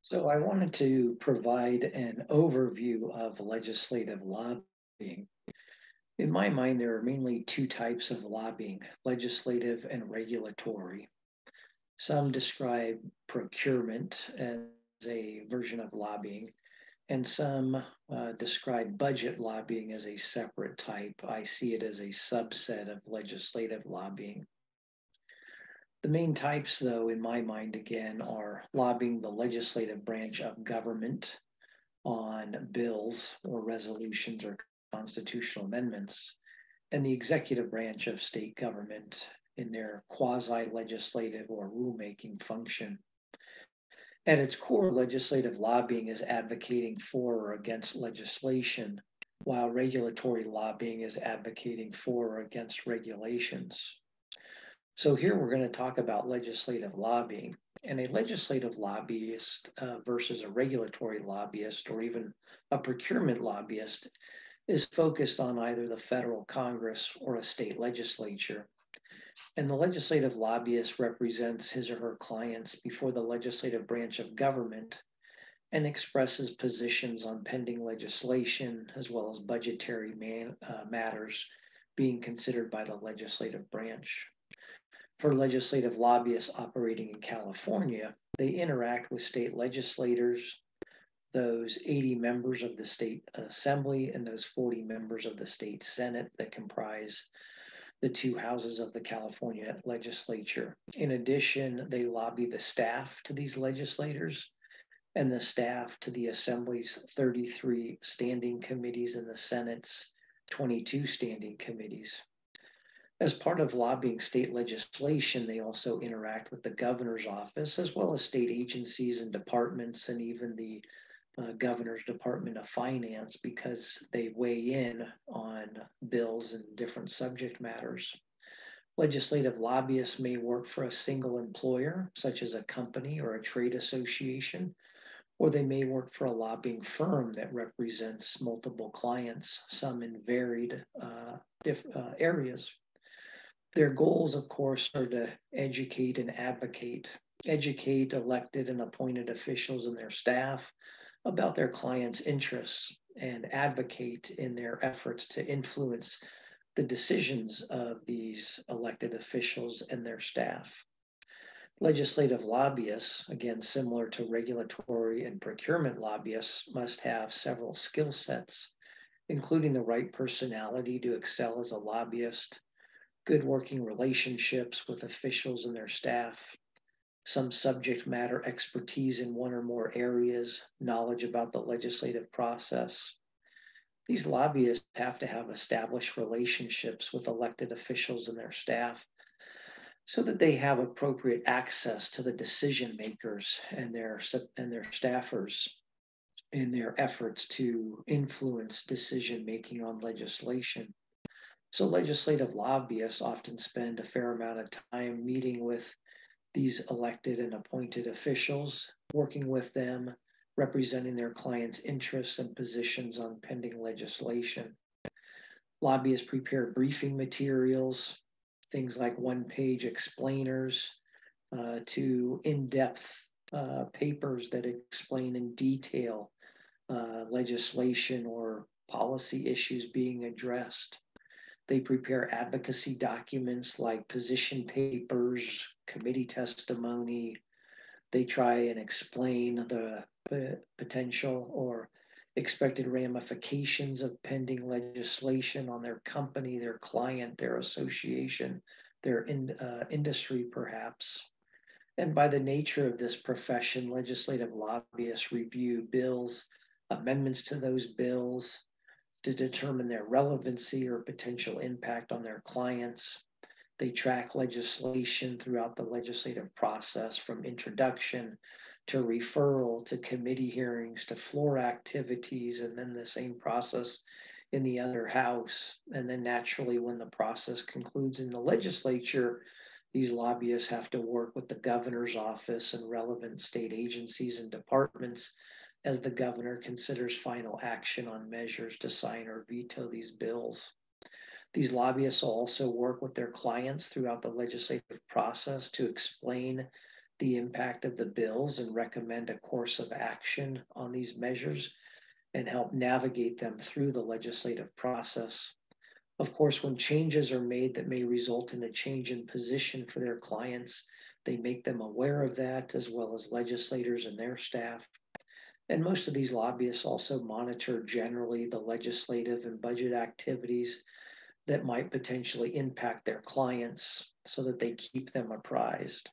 So I wanted to provide an overview of legislative lobbying. In my mind, there are mainly two types of lobbying, legislative and regulatory. Some describe procurement as a version of lobbying, and some describe budget lobbying as a separate type. I see it as a subset of legislative lobbying. The main types, though, in my mind, again, are lobbying the legislative branch of government on bills or resolutions or constitutional amendments, and the executive branch of state government in their quasi legislative or rulemaking function. At its core, legislative lobbying is advocating for or against legislation, while regulatory lobbying is advocating for or against regulations. So, here we're going to talk about legislative lobbying. And a legislative lobbyist versus a regulatory lobbyist or even a procurement lobbyist is focused on either the federal Congress or a state legislature. And the legislative lobbyist represents his or her clients before the legislative branch of government and expresses positions on pending legislation as well as budgetary matters being considered by the legislative branch. For legislative lobbyists operating in California, they interact with state legislators, those 80 members of the state assembly and those 40 members of the state senate that comprise the two houses of the California legislature. In addition, they lobby the staff to these legislators and the staff to the assembly's 33 standing committees and the Senate's 22 standing committees. As part of lobbying state legislation, they also interact with the governor's office, as well as state agencies and departments, and even the governor's Department of Finance, because they weigh in on bills and different subject matters. Legislative lobbyists may work for a single employer, such as a company or a trade association, or they may work for a lobbying firm that represents multiple clients, some in varied areas. Their goals, of course, are to educate and advocate, educate elected and appointed officials and their staff about their clients' interests, and advocate in their efforts to influence the decisions of these elected officials and their staff. Legislative lobbyists, again, similar to regulatory and procurement lobbyists, must have several skill sets, including the right personality to excel as a lobbyist, good working relationships with officials and their staff, some subject matter expertise in one or more areas, knowledge about the legislative process. These lobbyists have to have established relationships with elected officials and their staff so that they have appropriate access to the decision makers and their staffers in their efforts to influence decision making on legislation. So legislative lobbyists often spend a fair amount of time meeting with these elected and appointed officials, working with them, representing their clients' interests and positions on pending legislation. Lobbyists prepare briefing materials, things like one-page explainers to in-depth papers that explain in detail legislation or policy issues being addressed. They prepare advocacy documents like position papers, committee testimony. They try and explain the potential or expected ramifications of pending legislation on their company, their client, their association, their industry, perhaps. And by the nature of this profession, legislative lobbyists review bills, amendments to those bills, to determine their relevancy or potential impact on their clients. They track legislation throughout the legislative process from introduction to referral to committee hearings to floor activities, and then the same process in the other house. And then naturally, when the process concludes in the legislature, these lobbyists have to work with the governor's office and relevant state agencies and departments as the governor considers final action on measures to sign or veto these bills. These lobbyists will also work with their clients throughout the legislative process to explain the impact of the bills and recommend a course of action on these measures and help navigate them through the legislative process. Of course, when changes are made that may result in a change in position for their clients, they make them aware of that, as well as legislators and their staff. And most of these lobbyists also monitor generally the legislative and budget activities that might potentially impact their clients so that they keep them apprised.